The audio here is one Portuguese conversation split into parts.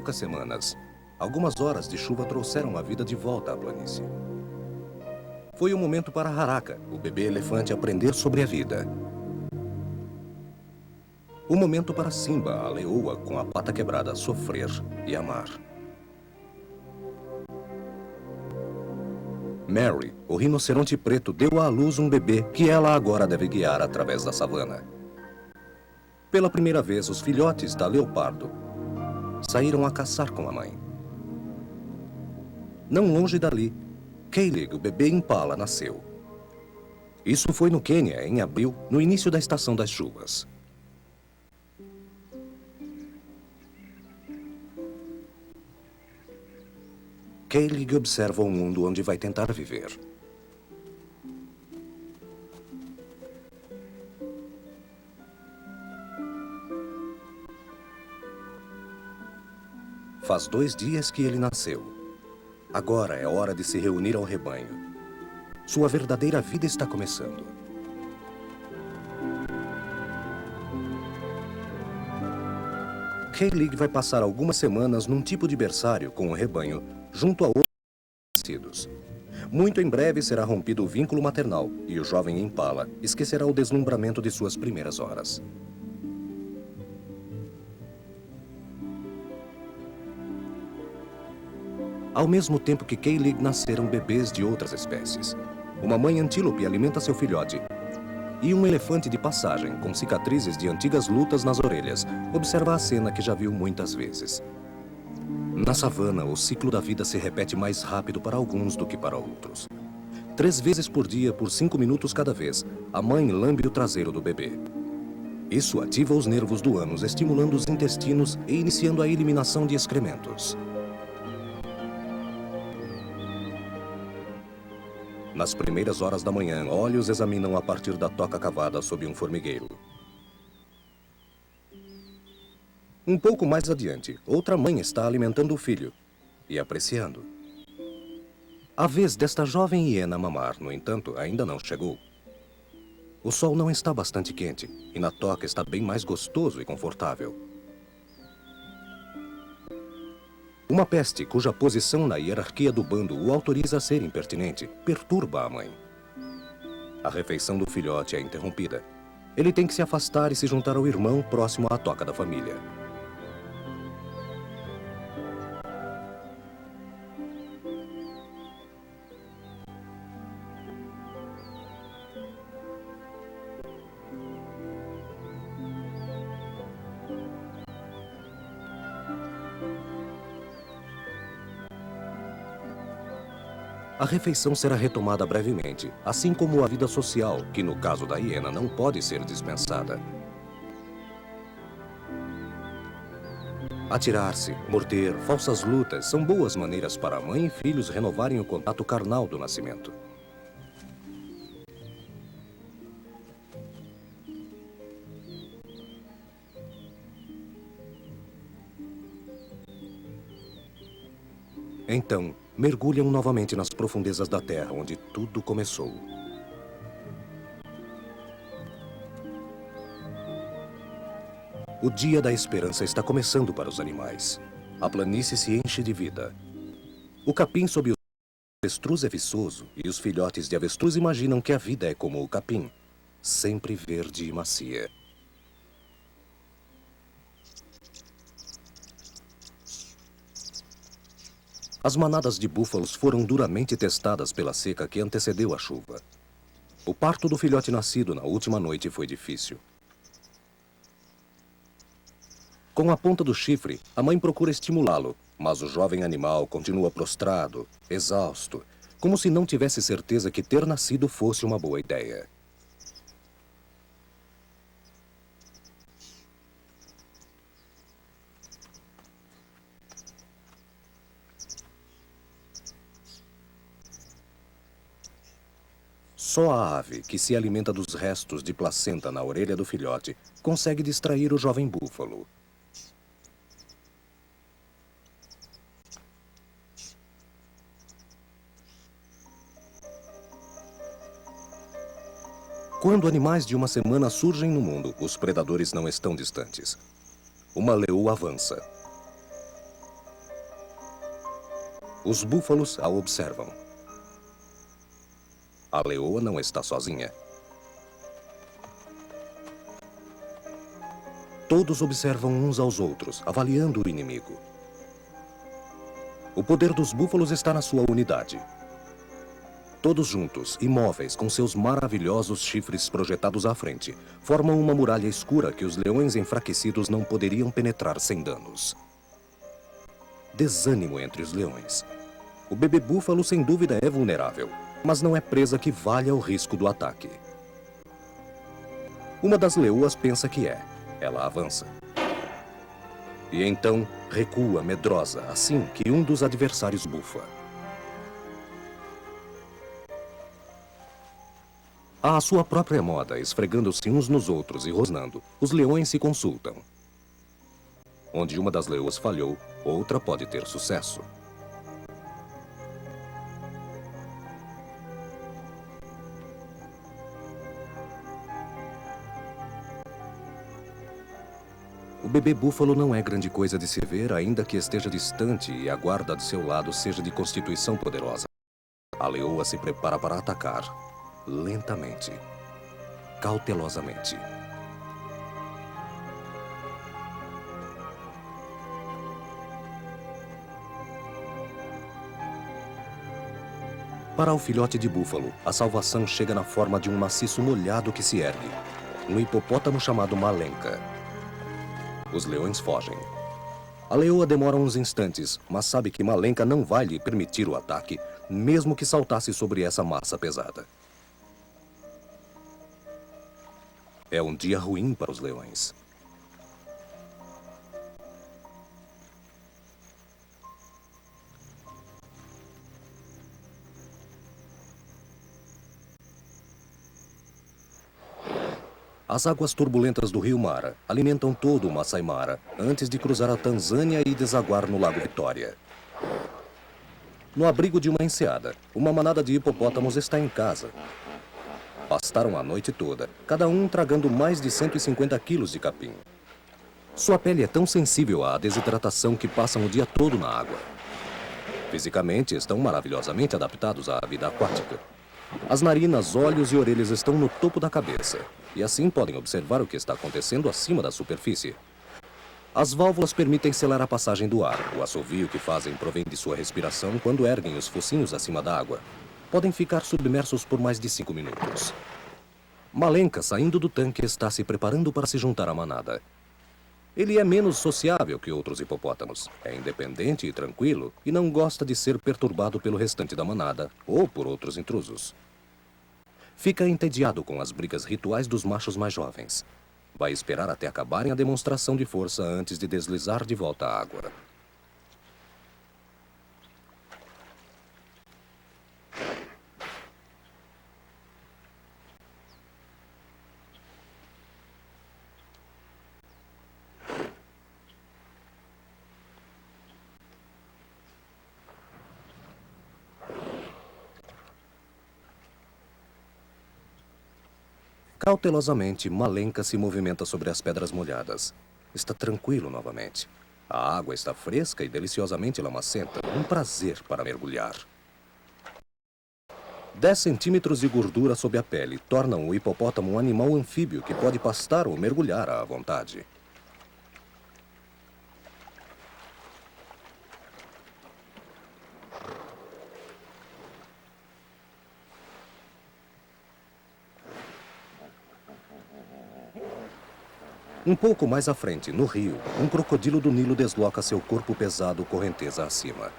poucas semanas, algumas horas de chuva trouxeram a vida de volta à planície. Foi o momento para Haraka, o bebê elefante, aprender sobre a vida. O momento para Simba, a leoa com a pata quebrada, sofrer e amar. Mary, o rinoceronte preto, deu à luz um bebê que ela agora deve guiar através da savana. Pela primeira vez, os filhotes da leopardo saíram a caçar com a mãe. Não longe dali, Kayleigh, o bebê impala, nasceu. Isso foi no Quênia, em abril, no início da estação das chuvas. Kayleigh observa o mundo onde vai tentar viver. Faz 2 dias que ele nasceu. Agora é hora de se reunir ao rebanho. Sua verdadeira vida está começando. Kayleigh vai passar algumas semanas num tipo de berçário com o rebanho, junto a outros nascidos. Muito em breve será rompido o vínculo maternal e o jovem impala esquecerá o deslumbramento de suas primeiras horas. Ao mesmo tempo que Kayleigh nasceram bebês de outras espécies. Uma mãe antílope alimenta seu filhote. E um elefante de passagem, com cicatrizes de antigas lutas nas orelhas, observa a cena que já viu muitas vezes. Na savana, o ciclo da vida se repete mais rápido para alguns do que para outros. 3 vezes por dia, por 5 minutos cada vez, a mãe lambe o traseiro do bebê. Isso ativa os nervos do ânus, estimulando os intestinos e iniciando a eliminação de excrementos. Nas primeiras horas da manhã, olhos examinam a partir da toca cavada sob um formigueiro. Um pouco mais adiante, outra mãe está alimentando o filho e apreciando. A vez desta jovem hiena mamar, no entanto, ainda não chegou. O sol não está bastante quente e na toca está bem mais gostoso e confortável. Uma peste cuja posição na hierarquia do bando o autoriza a ser impertinente perturba a mãe. A refeição do filhote é interrompida. Ele tem que se afastar e se juntar ao irmão próximo à toca da família. A refeição será retomada brevemente, assim como a vida social, que no caso da hiena não pode ser dispensada. Atirar-se, morder, falsas lutas são boas maneiras para a mãe e filhos renovarem o contato carnal do nascimento. Então, mergulham novamente nas profundezas da terra, onde tudo começou. O dia da esperança está começando para os animais. A planície se enche de vida. O capim sob o avestruz é viçoso, e os filhotes de avestruz imaginam que a vida é como o capim, sempre verde e macia. As manadas de búfalos foram duramente testadas pela seca que antecedeu a chuva. O parto do filhote nascido na última noite foi difícil. Com a ponta do chifre, a mãe procura estimulá-lo, mas o jovem animal continua prostrado, exausto, como se não tivesse certeza que ter nascido fosse uma boa ideia. Só a ave, que se alimenta dos restos de placenta na orelha do filhote, consegue distrair o jovem búfalo. Quando animais de uma semana surgem no mundo, os predadores não estão distantes. Uma leoa avança. Os búfalos a observam. A leoa não está sozinha. Todos observam uns aos outros, avaliando o inimigo. O poder dos búfalos está na sua unidade. Todos juntos, imóveis, com seus maravilhosos chifres projetados à frente, formam uma muralha escura que os leões enfraquecidos não poderiam penetrar sem danos. Desânimo entre os leões. O bebê búfalo, sem dúvida, é vulnerável, mas não é presa que valha o risco do ataque. Uma das leoas pensa que é. Ela avança. E então recua medrosa, assim que um dos adversários bufa. À sua própria moda, esfregando-se uns nos outros e rosnando, os leões se consultam. Onde uma das leoas falhou, outra pode ter sucesso. O bebê búfalo não é grande coisa de se ver, ainda que esteja distante e a guarda do seu lado seja de constituição poderosa. A leoa se prepara para atacar, lentamente, cautelosamente. Para o filhote de búfalo, a salvação chega na forma de um maciço molhado que se ergue. Um hipopótamo chamado Malenka. Os leões fogem. A leoa demora uns instantes, mas sabe que Malenka não vai lhe permitir o ataque, mesmo que saltasse sobre essa massa pesada. É um dia ruim para os leões. As águas turbulentas do rio Mara alimentam todo o Masai Mara antes de cruzar a Tanzânia e desaguar no Lago Vitória. No abrigo de uma enseada, uma manada de hipopótamos está em casa. Pastaram a noite toda, cada um tragando mais de 150 quilos de capim. Sua pele é tão sensível à desidratação que passam o dia todo na água. Fisicamente, estão maravilhosamente adaptados à vida aquática. As narinas, olhos e orelhas estão no topo da cabeça, e assim podem observar o que está acontecendo acima da superfície. As válvulas permitem selar a passagem do ar. O assovio que fazem provém de sua respiração quando erguem os focinhos acima da água. Podem ficar submersos por mais de 5 minutos. Malenka, saindo do tanque, está se preparando para se juntar à manada. Ele é menos sociável que outros hipopótamos. É independente e tranquilo e não gosta de ser perturbado pelo restante da manada ou por outros intrusos. Fica entediado com as brigas rituais dos machos mais jovens. Vai esperar até acabarem a demonstração de força antes de deslizar de volta à água. Cautelosamente, Malenka se movimenta sobre as pedras molhadas. Está tranquilo novamente. A água está fresca e deliciosamente lamacenta. Um prazer para mergulhar. 10 centímetros de gordura sob a pele tornam o hipopótamo um animal anfíbio que pode pastar ou mergulhar à vontade. Um pouco mais à frente, no rio, um crocodilo do Nilo desloca seu corpo pesado correnteza acima.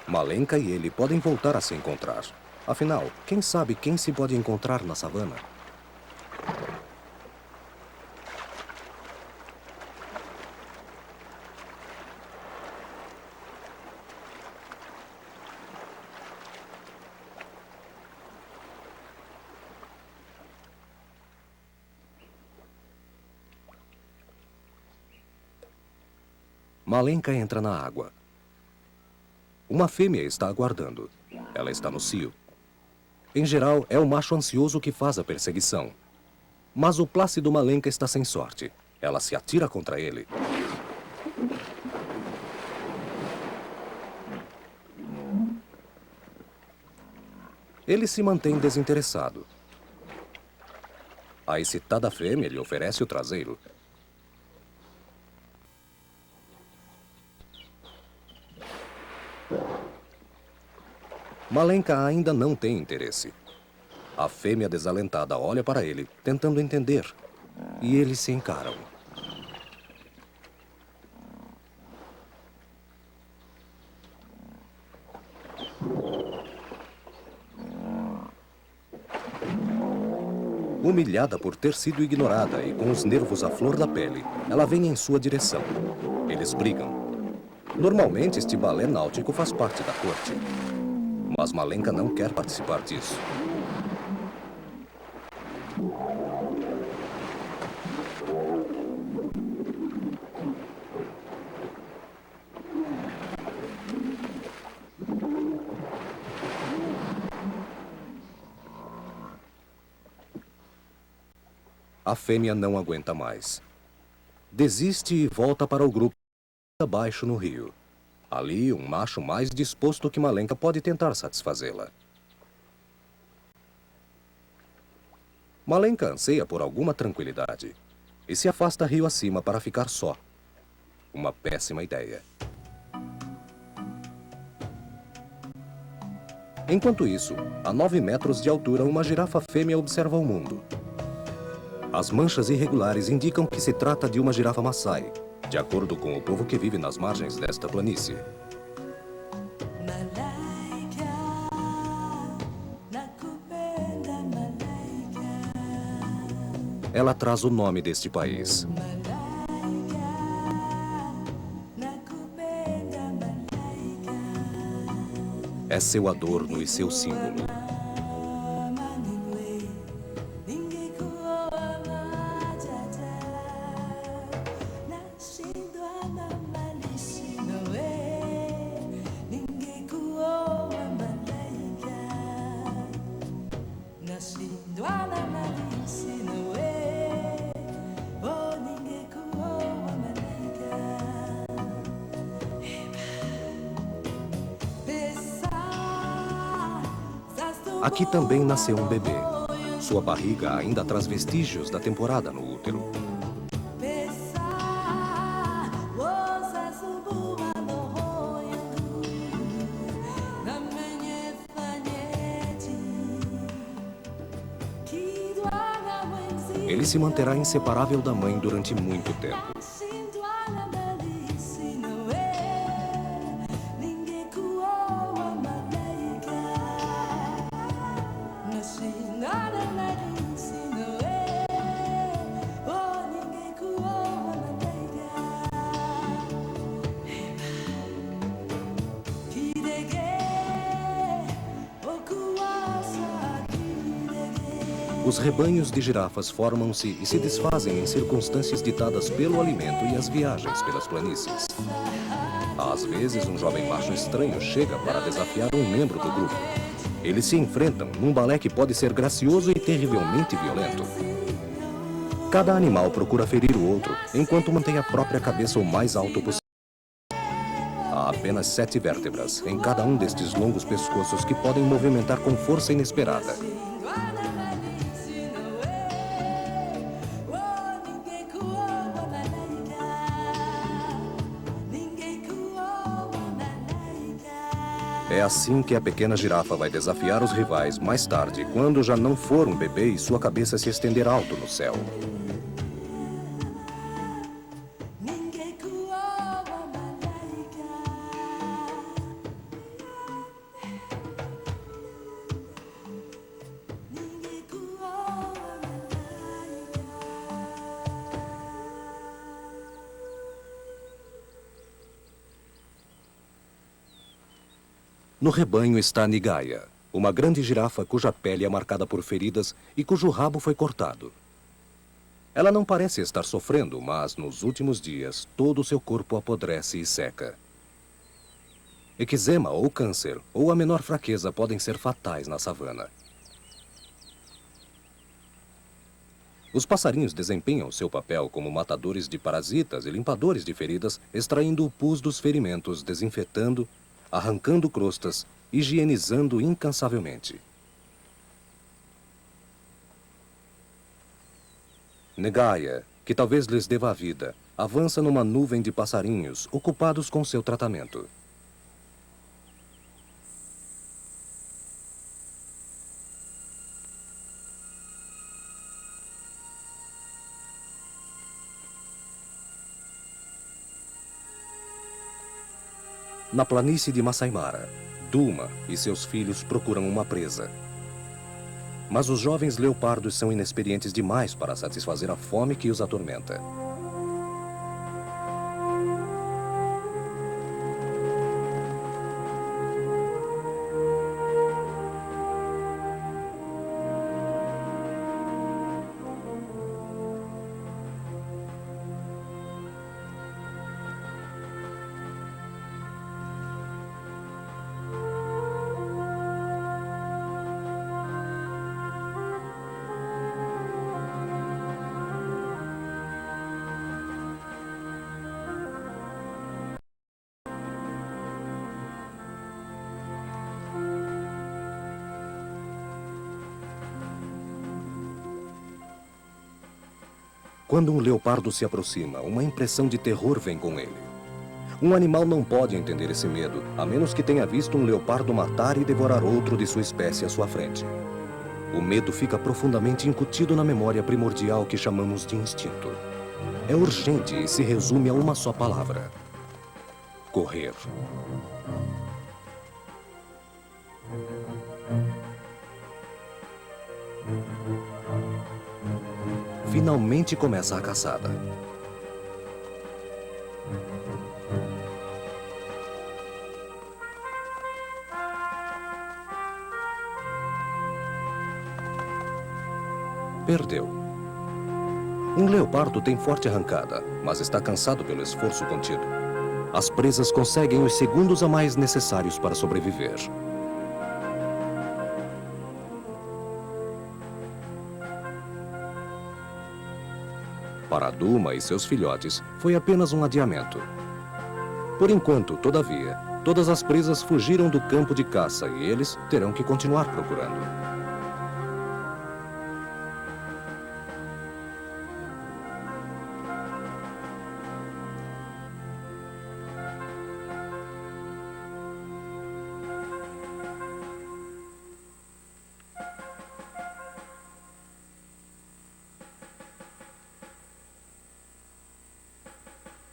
Malenka e ele podem voltar a se encontrar. Afinal, quem sabe quem se pode encontrar na savana? Malenka entra na água. Uma fêmea está aguardando. Ela está no cio. Em geral, é o macho ansioso que faz a perseguição. Mas o plácido Malenka está sem sorte. Ela se atira contra ele. Ele se mantém desinteressado. A excitada fêmea lhe oferece o traseiro. Malenka ainda não tem interesse. A fêmea desalentada olha para ele, tentando entender. E eles se encaram. Humilhada por ter sido ignorada e com os nervos à flor da pele, ela vem em sua direção. Eles brigam. Normalmente, este balé náutico faz parte da corte. Mas Malenka não quer participar disso. A fêmea não aguenta mais. Desiste e volta para o grupo abaixo no rio. Ali, um macho mais disposto que Malenka pode tentar satisfazê-la. Malenka anseia por alguma tranquilidade e se afasta rio acima para ficar só. Uma péssima ideia. Enquanto isso, a 9 metros de altura, uma girafa fêmea observa o mundo. As manchas irregulares indicam que se trata de uma girafa Maasai, de acordo com o povo que vive nas margens desta planície. Ela traz o nome deste país. É seu adorno e seu símbolo. Aqui também nasceu um bebê. Sua barriga ainda traz vestígios da temporada no útero. Ele se manterá inseparável da mãe durante muito tempo. Os rebanhos de girafas formam-se e se desfazem em circunstâncias ditadas pelo alimento e as viagens pelas planícies. Às vezes, um jovem macho estranho chega para desafiar um membro do grupo. Eles se enfrentam num balé que pode ser gracioso e terrivelmente violento. Cada animal procura ferir o outro, enquanto mantém a própria cabeça o mais alto possível. Há apenas 7 vértebras em cada um destes longos pescoços que podem movimentar com força inesperada. É assim que a pequena girafa vai desafiar os rivais mais tarde, quando já não for um bebê e sua cabeça se estender alto no céu. No rebanho está Nigaya, uma grande girafa cuja pele é marcada por feridas e cujo rabo foi cortado. Ela não parece estar sofrendo, mas nos últimos dias todo o seu corpo apodrece e seca. Eczema ou câncer, ou a menor fraqueza podem ser fatais na savana. Os passarinhos desempenham seu papel como matadores de parasitas e limpadores de feridas, extraindo o pus dos ferimentos, desinfetando, arrancando crostas, higienizando incansavelmente. Negaia, que talvez lhes deva a vida, avança numa nuvem de passarinhos ocupados com seu tratamento. Na planície de Masai Mara, Duma e seus filhos procuram uma presa. Mas os jovens leopardos são inexperientes demais para satisfazer a fome que os atormenta. Quando um leopardo se aproxima, uma impressão de terror vem com ele. Um animal não pode entender esse medo, a menos que tenha visto um leopardo matar e devorar outro de sua espécie à sua frente. O medo fica profundamente incutido na memória primordial que chamamos de instinto. É urgente e se resume a uma só palavra: correr. Finalmente começa a caçada. Perdeu. Um leopardo tem forte arrancada, mas está cansado pelo esforço contido. As presas conseguem os segundos a mais necessários para sobreviver. Para Duma e seus filhotes, foi apenas um adiamento. Por enquanto, todavia, todas as presas fugiram do campo de caça e eles terão que continuar procurando.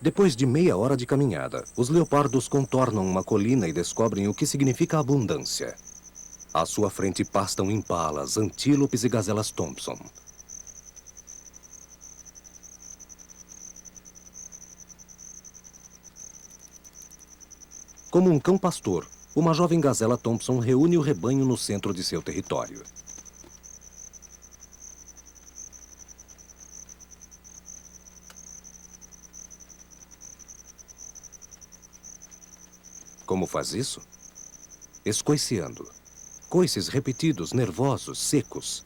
Depois de meia hora de caminhada, os leopardos contornam uma colina e descobrem o que significa abundância. À sua frente pastam impalas, antílopes e gazelas Thompson. Como um cão pastor, uma jovem gazela Thompson reúne o rebanho no centro de seu território. Como faz isso? Escoiceando. Coices repetidos, nervosos, secos.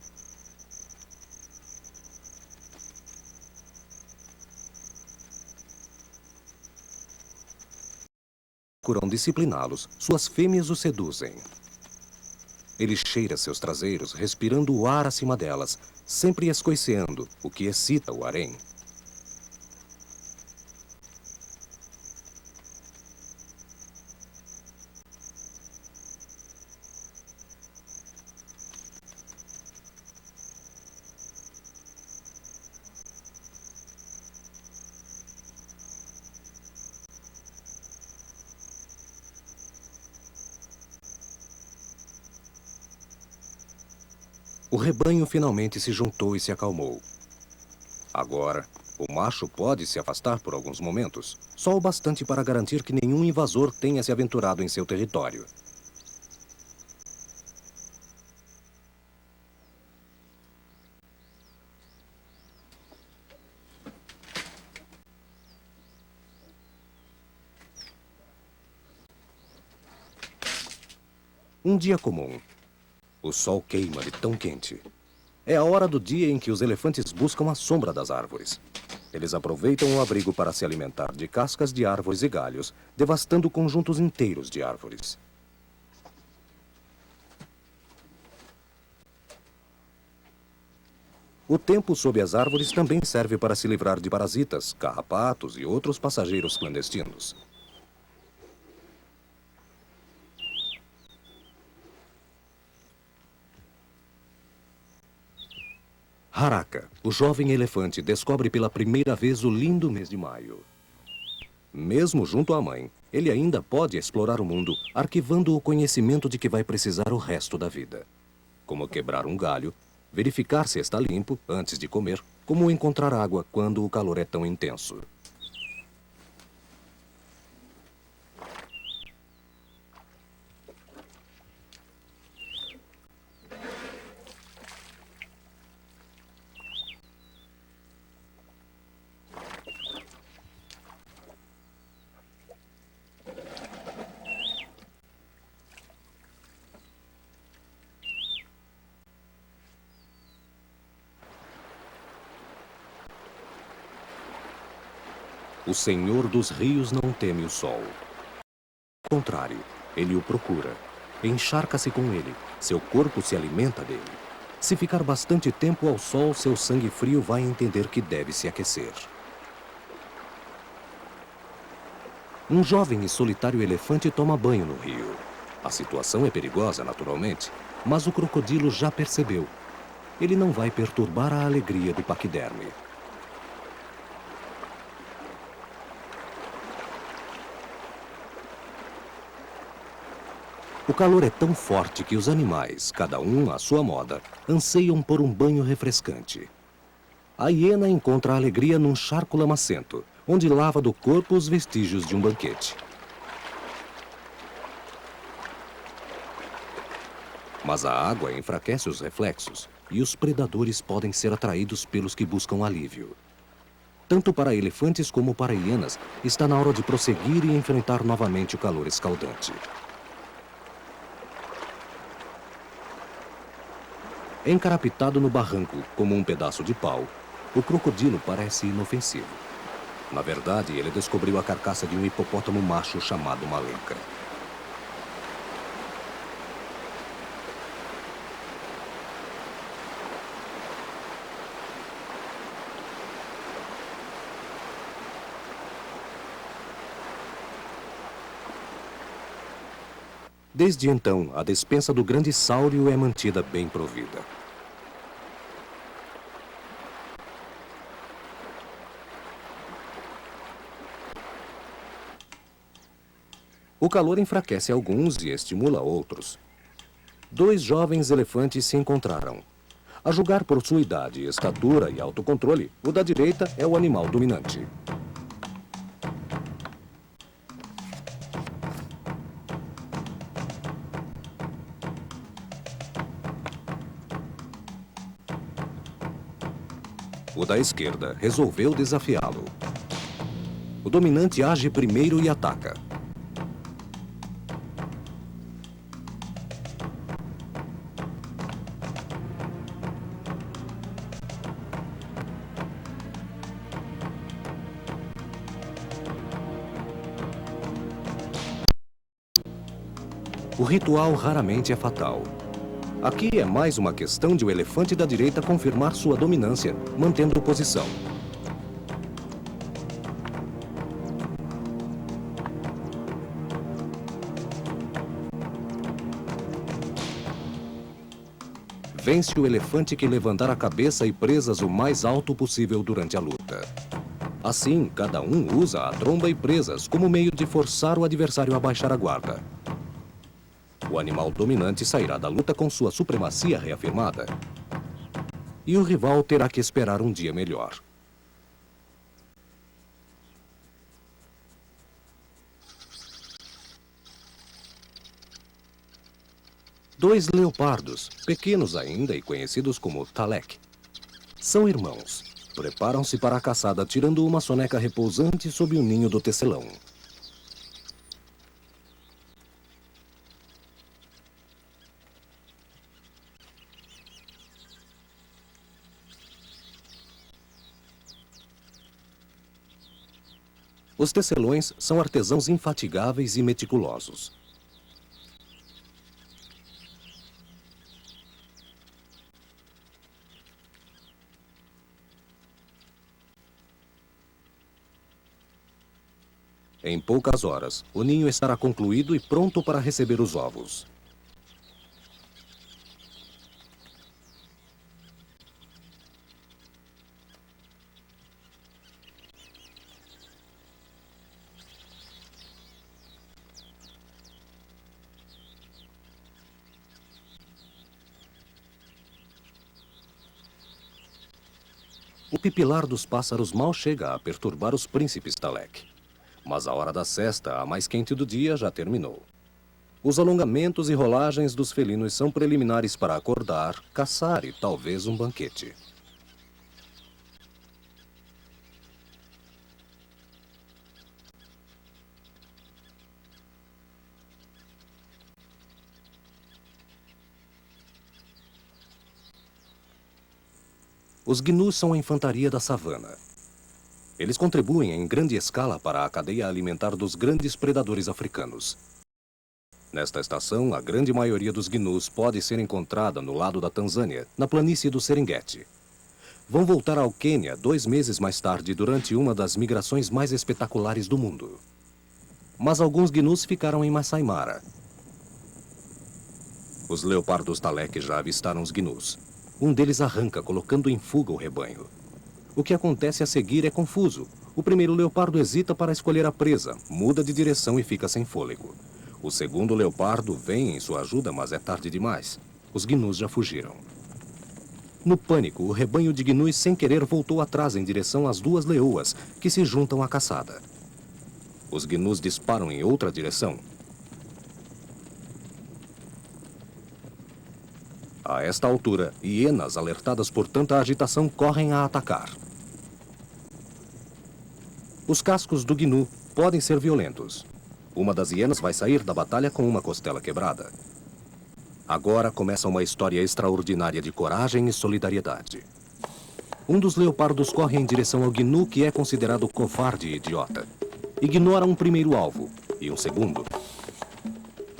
Procuram discipliná-los, suas fêmeas o seduzem. Ele cheira seus traseiros, respirando o ar acima delas, sempre escoiceando, o que excita o harém. O rebanho finalmente se juntou e se acalmou. Agora, o macho pode se afastar por alguns momentos, só o bastante para garantir que nenhum invasor tenha se aventurado em seu território. Um dia comum. O sol queima de tão quente. É a hora do dia em que os elefantes buscam a sombra das árvores. Eles aproveitam o abrigo para se alimentar de cascas de árvores e galhos, devastando conjuntos inteiros de árvores. O tempo sob as árvores também serve para se livrar de parasitas, carrapatos e outros passageiros clandestinos. Haraka, o jovem elefante, descobre pela primeira vez o lindo mês de maio. Mesmo junto à mãe, ele ainda pode explorar o mundo, arquivando o conhecimento de que vai precisar o resto da vida. Como quebrar um galho, verificar se está limpo antes de comer, como encontrar água quando o calor é tão intenso. O Senhor dos Rios não teme o sol. Ao contrário, ele o procura. Encharca-se com ele. Seu corpo se alimenta dele. Se ficar bastante tempo ao sol, seu sangue frio vai entender que deve se aquecer. Um jovem e solitário elefante toma banho no rio. A situação é perigosa, naturalmente, mas o crocodilo já percebeu. Ele não vai perturbar a alegria do paquiderme. O calor é tão forte que os animais, cada um à sua moda, anseiam por um banho refrescante. A hiena encontra alegria num charco lamacento, onde lava do corpo os vestígios de um banquete. Mas a água enfraquece os reflexos, e os predadores podem ser atraídos pelos que buscam alívio. Tanto para elefantes como para hienas, está na hora de prosseguir e enfrentar novamente o calor escaldante. Encarapitado no barranco, como um pedaço de pau, o crocodilo parece inofensivo. Na verdade, ele descobriu a carcaça de um hipopótamo macho chamado Maleca. Desde então, a despensa do grande sáurio é mantida bem provida. O calor enfraquece alguns e estimula outros. Dois jovens elefantes se encontraram. A julgar por sua idade, estatura e autocontrole, o da direita é o animal dominante. O da esquerda resolveu desafiá-lo. O dominante age primeiro e ataca. O ritual raramente é fatal. Aqui é mais uma questão de o elefante da direita confirmar sua dominância, mantendo posição. Vence o elefante que levantar a cabeça e presas o mais alto possível durante a luta. Assim, cada um usa a tromba e presas como meio de forçar o adversário a baixar a guarda. O animal dominante sairá da luta com sua supremacia reafirmada. E o rival terá que esperar um dia melhor. Dois leopardos, pequenos ainda e conhecidos como Talek, são irmãos. Preparam-se para a caçada tirando uma soneca repousante sob o ninho do tecelão. Os tecelões são artesãos infatigáveis e meticulosos. Em poucas horas, o ninho estará concluído e pronto para receber os ovos. O pipilar dos pássaros mal chega a perturbar os príncipes Talek. Mas a hora da sesta, a mais quente do dia, já terminou. Os alongamentos e rolagens dos felinos são preliminares para acordar, caçar e talvez um banquete. Os gnus são a infantaria da savana. Eles contribuem em grande escala para a cadeia alimentar dos grandes predadores africanos. Nesta estação, a grande maioria dos gnus pode ser encontrada no lado da Tanzânia, na planície do Serengeti. Vão voltar ao Quênia 2 meses mais tarde, durante uma das migrações mais espetaculares do mundo. Mas alguns gnus ficaram em Masai Mara. Os leopardos Talek já avistaram os gnus. Um deles arranca, colocando em fuga o rebanho. O que acontece a seguir é confuso. O primeiro leopardo hesita para escolher a presa, muda de direção e fica sem fôlego. O segundo leopardo vem em sua ajuda, mas é tarde demais. Os gnus já fugiram. No pânico, o rebanho de gnus sem querer voltou atrás em direção às 2 leoas, que se juntam à caçada. Os gnus disparam em outra direção. A esta altura, hienas, alertadas por tanta agitação, correm a atacar. Os cascos do gnu podem ser violentos. Uma das hienas vai sair da batalha com uma costela quebrada. Agora começa uma história extraordinária de coragem e solidariedade. Um dos leopardos corre em direção ao gnu, que é considerado covarde e idiota. Ignora um primeiro alvo e um segundo.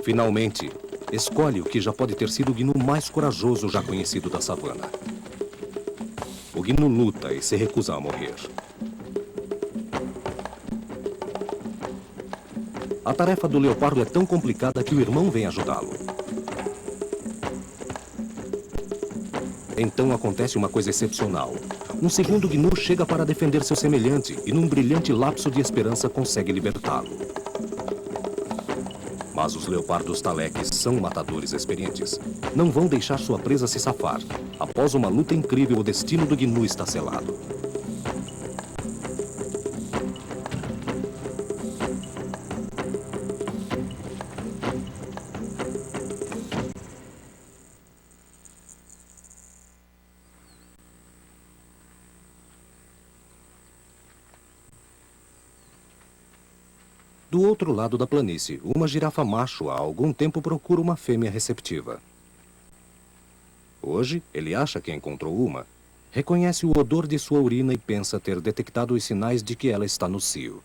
Finalmente, escolhe o que já pode ter sido o gnu mais corajoso já conhecido da savana. O gnu luta e se recusa a morrer. A tarefa do leopardo é tão complicada que o irmão vem ajudá-lo. Então acontece uma coisa excepcional. Um segundo gnu chega para defender seu semelhante e, num brilhante lapso de esperança, consegue libertá-lo. Mas os leopardos Talek são matadores experientes. Não vão deixar sua presa se safar. Após uma luta incrível, o destino do gnu está selado. Do outro lado da planície, uma girafa macho há algum tempo procura uma fêmea receptiva. Hoje, ele acha que encontrou uma. Reconhece o odor de sua urina e pensa ter detectado os sinais de que ela está no cio.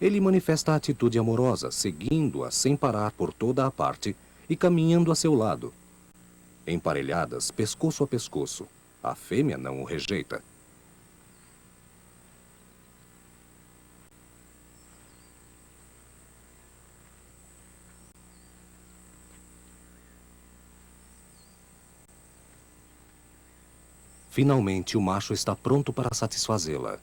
Ele manifesta atitude amorosa, seguindo-a sem parar por toda a parte e caminhando a seu lado. Emparelhadas, pescoço a pescoço, a fêmea não o rejeita. Finalmente, o macho está pronto para satisfazê-la.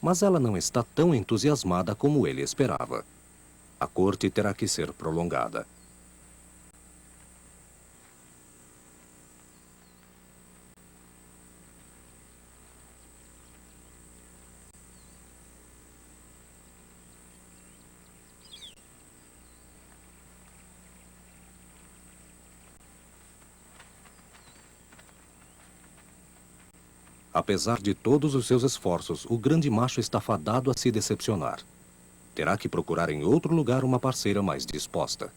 Mas ela não está tão entusiasmada como ele esperava. A corte terá que ser prolongada. Apesar de todos os seus esforços, o grande macho está fadado a se decepcionar. Terá que procurar em outro lugar uma parceira mais disposta.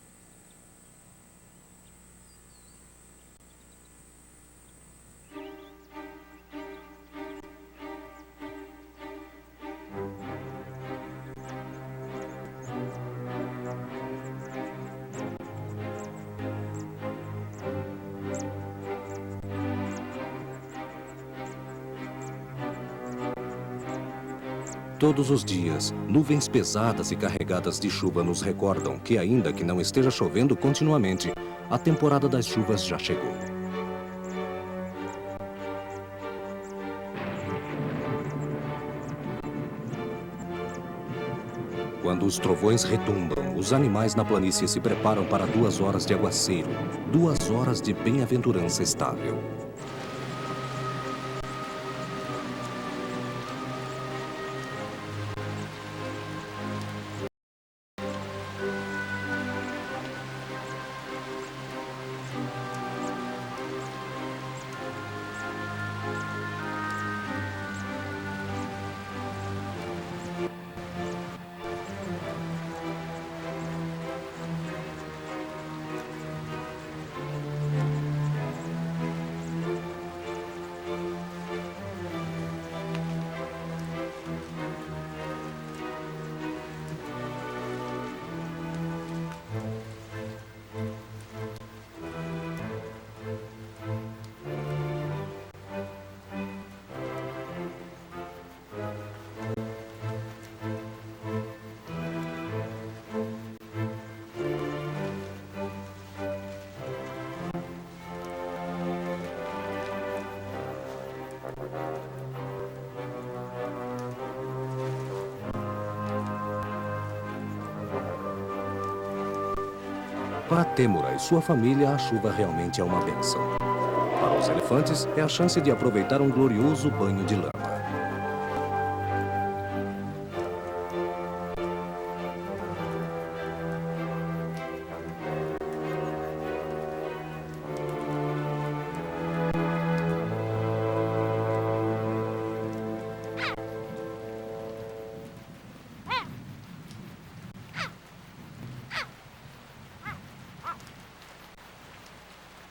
Todos os dias, nuvens pesadas e carregadas de chuva nos recordam que, ainda que não esteja chovendo continuamente, a temporada das chuvas já chegou. Quando os trovões retumbam, os animais na planície se preparam para 2 horas de aguaceiro, 2 horas de bem-aventurança estável. Para Têmura e sua família, a chuva realmente é uma bênção. Para os elefantes, é a chance de aproveitar um glorioso banho de lama.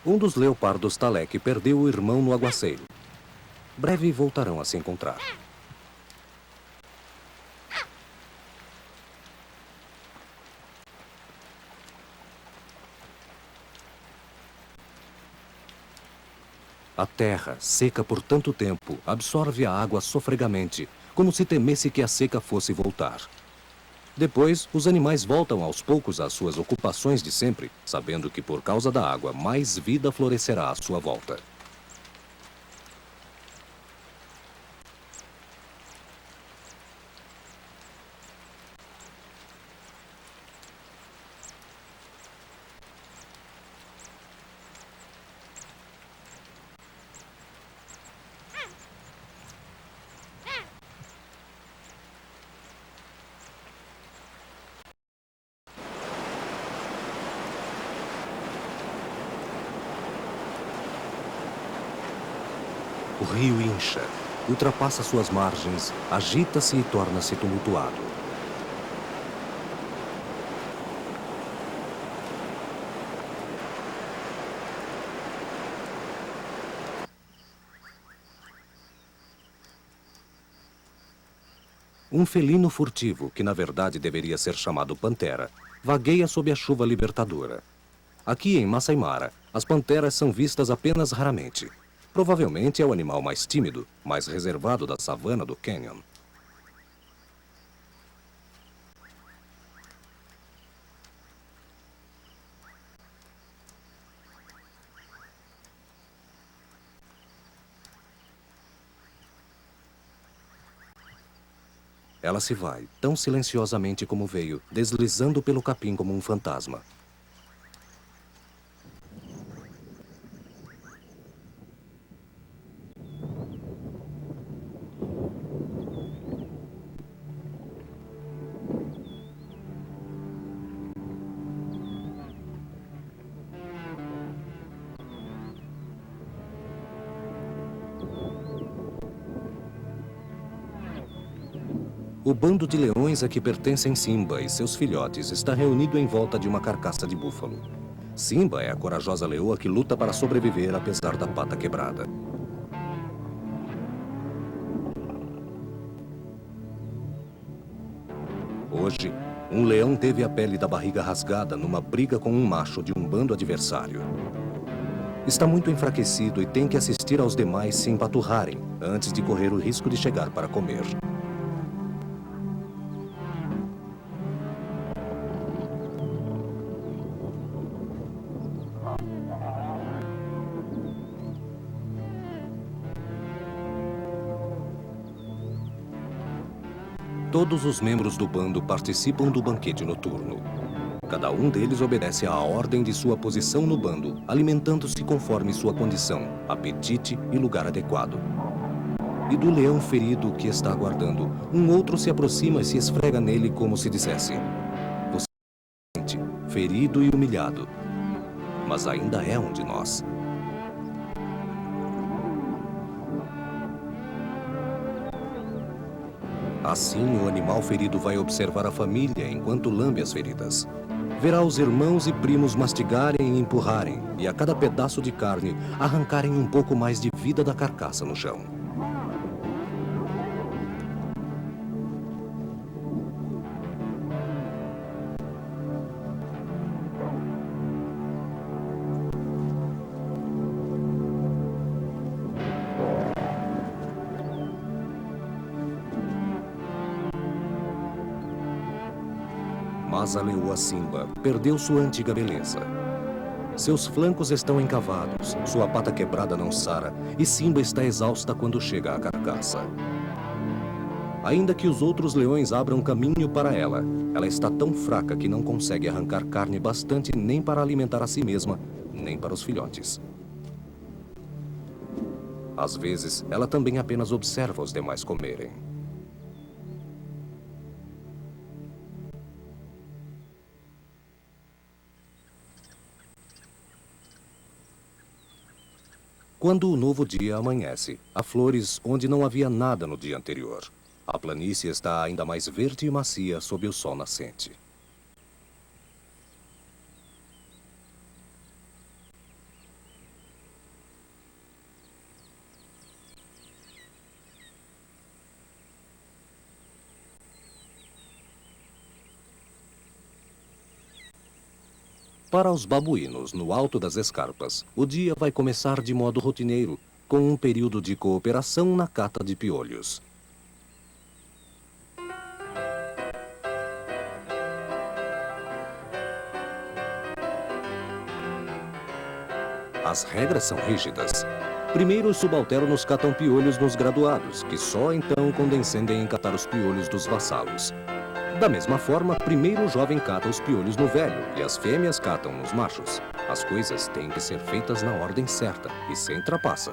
Um dos leopardos Talek perdeu o irmão no aguaceiro. Breve voltarão a se encontrar. A terra, seca por tanto tempo, absorve a água sofregamente, como se temesse que a seca fosse voltar. Depois, os animais voltam aos poucos às suas ocupações de sempre, sabendo que por causa da água, mais vida florescerá à sua volta. O rio incha, ultrapassa suas margens, agita-se e torna-se tumultuado. Um felino furtivo, que na verdade deveria ser chamado pantera, vagueia sob a chuva libertadora. Aqui em Masai Mara, as panteras são vistas apenas raramente. Provavelmente é o animal mais tímido, mais reservado da savana do Canyon. Ela se vai, tão silenciosamente como veio, deslizando pelo capim como um fantasma. O bando de leões a que pertencem Simba e seus filhotes está reunido em volta de uma carcaça de búfalo. Simba é a corajosa leoa que luta para sobreviver apesar da pata quebrada. Hoje, um leão teve a pele da barriga rasgada numa briga com um macho de um bando adversário. Está muito enfraquecido e tem que assistir aos demais se empaturrarem antes de correr o risco de chegar para comer. Todos os membros do bando participam do banquete noturno. Cada um deles obedece à ordem de sua posição no bando, alimentando-se conforme sua condição, apetite e lugar adequado. E do leão ferido que está aguardando, um outro se aproxima e se esfrega nele como se dissesse: "Você é doente, ferido e humilhado, mas ainda é um de nós." Assim, o animal ferido vai observar a família enquanto lambe as feridas. Verá os irmãos e primos mastigarem e empurrarem, e a cada pedaço de carne arrancarem um pouco mais de vida da carcaça no chão. Mas a leoa Simba perdeu sua antiga beleza. Seus flancos estão encavados, sua pata quebrada não sara e Simba está exausta quando chega à carcaça. Ainda que os outros leões abram caminho para ela, ela está tão fraca que não consegue arrancar carne bastante nem para alimentar a si mesma, nem para os filhotes. Às vezes, ela também apenas observa os demais comerem. Quando o novo dia amanhece, há flores onde não havia nada no dia anterior. A planície está ainda mais verde e macia sob o sol nascente. Para os babuínos, no alto das escarpas, o dia vai começar de modo rotineiro, com um período de cooperação na cata de piolhos. As regras são rígidas. Primeiro, os subalternos catam piolhos nos graduados, que só então condescendem em catar os piolhos dos vassalos. Da mesma forma, primeiro o jovem cata os piolhos no velho e as fêmeas catam nos machos. As coisas têm que ser feitas na ordem certa e sem trapaça.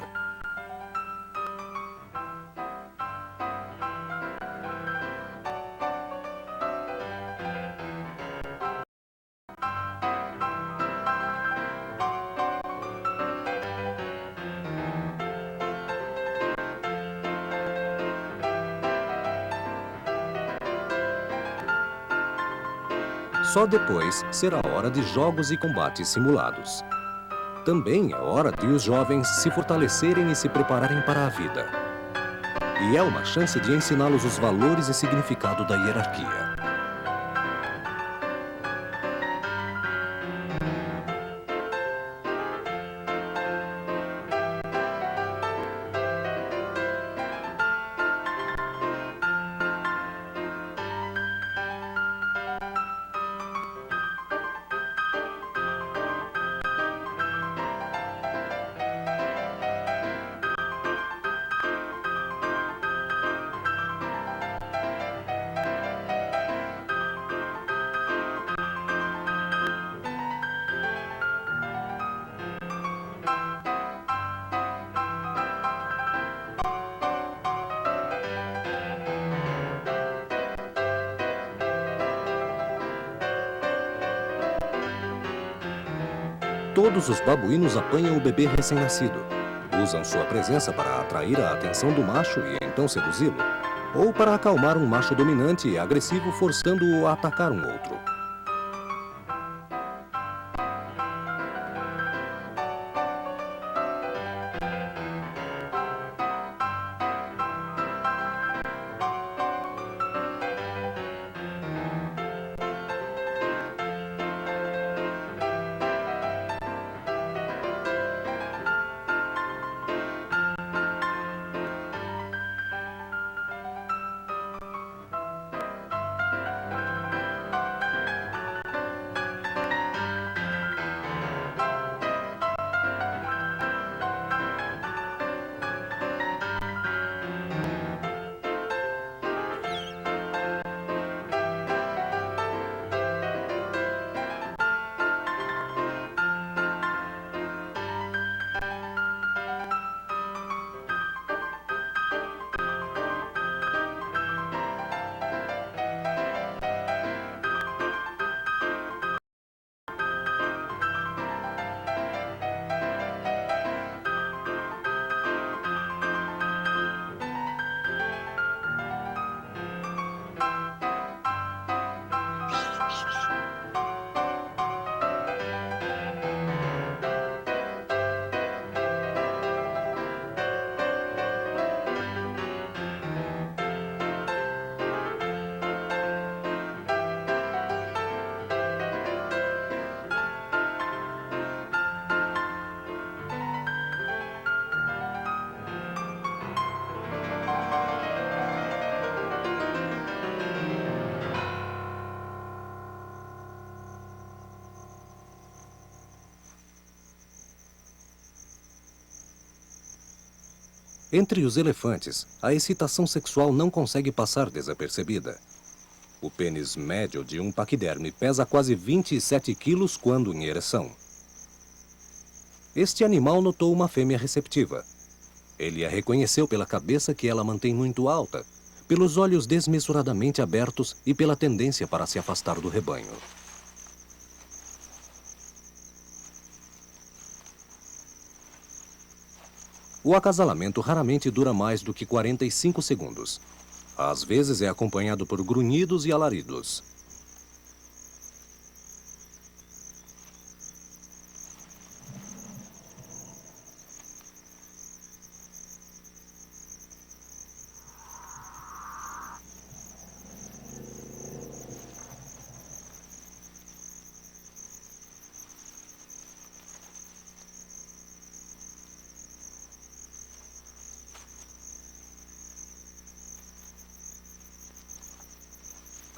Só depois será hora de jogos e combates simulados. Também é hora de os jovens se fortalecerem e se prepararem para a vida. E é uma chance de ensiná-los os valores e significado da hierarquia. Todos os babuínos apanham o bebê recém-nascido. Usam sua presença para atrair a atenção do macho e então seduzi-lo. ou para acalmar um macho dominante e agressivo forçando-o a atacar um outro. Entre os elefantes, a excitação sexual não consegue passar desapercebida. O pênis médio de um paquiderme pesa quase 27 quilos quando em ereção. Este animal notou uma fêmea receptiva. Ele a reconheceu pela cabeça que ela mantém muito alta, pelos olhos desmesuradamente abertos e pela tendência para se afastar do rebanho. O acasalamento raramente dura mais do que 45 segundos. Às vezes é acompanhado por grunhidos e alaridos.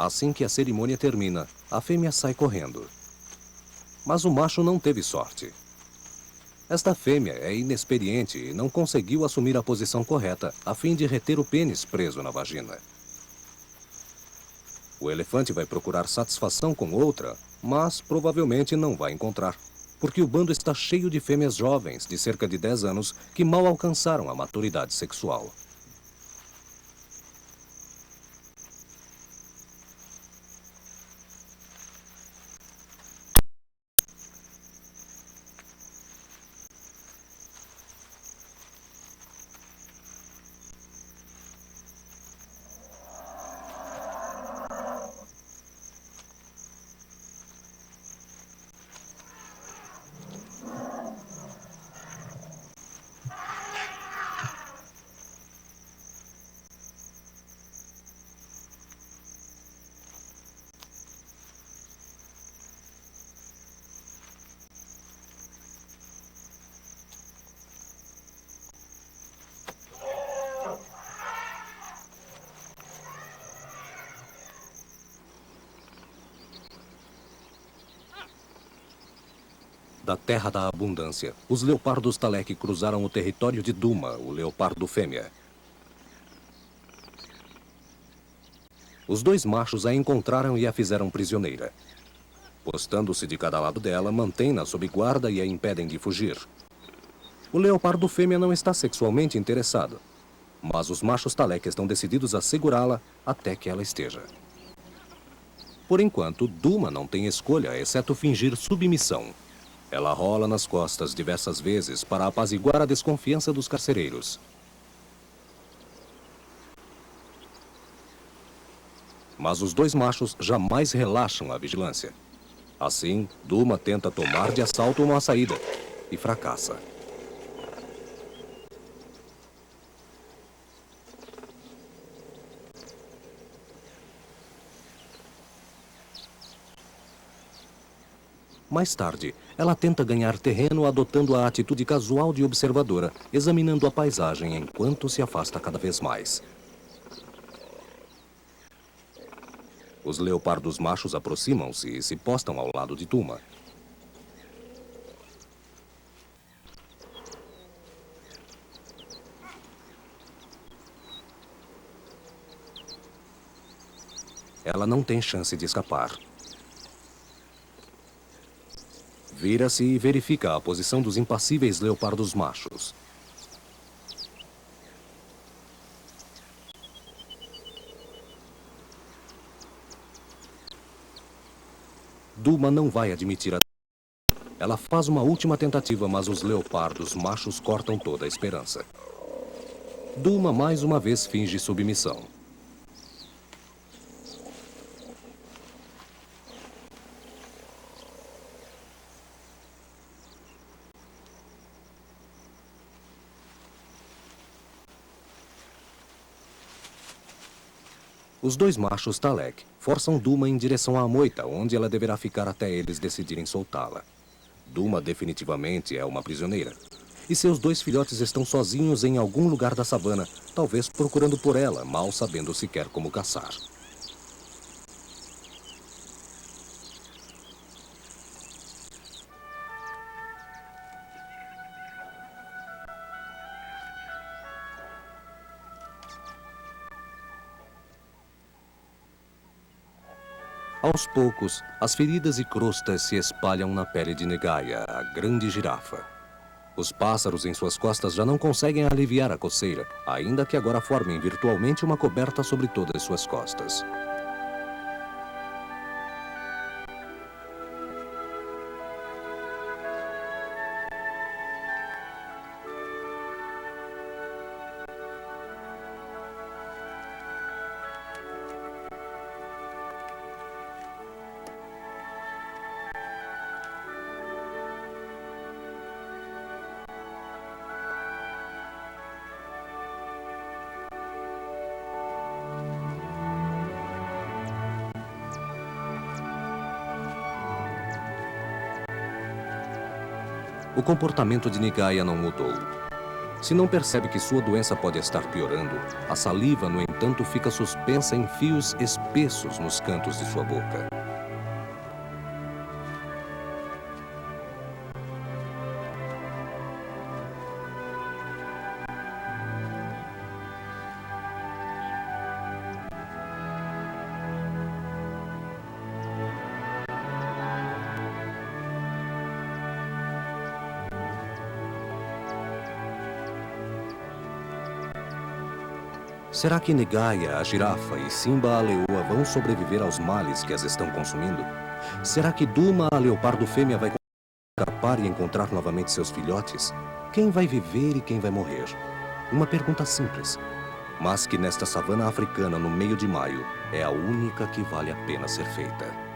Assim que a cerimônia termina, a fêmea sai correndo. Mas o macho não teve sorte. Esta fêmea é inexperiente e não conseguiu assumir a posição correta a fim de reter o pênis preso na vagina. O elefante vai procurar satisfação com outra, mas provavelmente não vai encontrar, porque o bando está cheio de fêmeas jovens de cerca de 10 anos que mal alcançaram a maturidade sexual. Da terra da abundância, os leopardos Talek cruzaram o território de Duma, o leopardo fêmea. Os dois machos a encontraram e a fizeram prisioneira. Postando-se de cada lado dela, mantêm-na sob guarda e a impedem de fugir. O leopardo fêmea não está sexualmente interessado, mas os machos Talek estão decididos a segurá-la até que ela esteja. Por enquanto, Duma não tem escolha, exceto fingir submissão. Ela rola nas costas diversas vezes para apaziguar a desconfiança dos carcereiros. Mas os dois machos jamais relaxam a vigilância. Assim, Duma tenta tomar de assalto uma saída e fracassa. Mais tarde, ela tenta ganhar terreno adotando a atitude casual de observadora, examinando a paisagem enquanto se afasta cada vez mais. Os leopardos machos aproximam-se e se postam ao lado de Duma. Ela não tem chance de escapar. Vira-se e verifica a posição dos impassíveis leopardos machos. Duma não vai admitir a... Ela faz uma última tentativa, mas os leopardos machos cortam toda a esperança. Duma mais uma vez finge submissão. Os dois machos Talek forçam Duma em direção à moita, onde ela deverá ficar até eles decidirem soltá-la. Duma definitivamente é uma prisioneira. E seus dois filhotes estão sozinhos em algum lugar da savana, talvez procurando por ela, mal sabendo sequer como caçar. Aos poucos, as feridas e crostas se espalham na pele de Negaia, a grande girafa. Os pássaros em suas costas já não conseguem aliviar a coceira, ainda que agora formem virtualmente uma coberta sobre todas suas costas. O comportamento de Negaia não mudou. Se não percebe que sua doença pode estar piorando, a saliva, no entanto, fica suspensa em fios espessos nos cantos de sua boca. Será que Negaia, a girafa, e Simba, a leoa, vão sobreviver aos males que as estão consumindo? Será que Duma, a leopardo fêmea, vai escapar e encontrar novamente seus filhotes? Quem vai viver e quem vai morrer? Uma pergunta simples, mas que nesta savana africana, no meio de maio, é a única que vale a pena ser feita.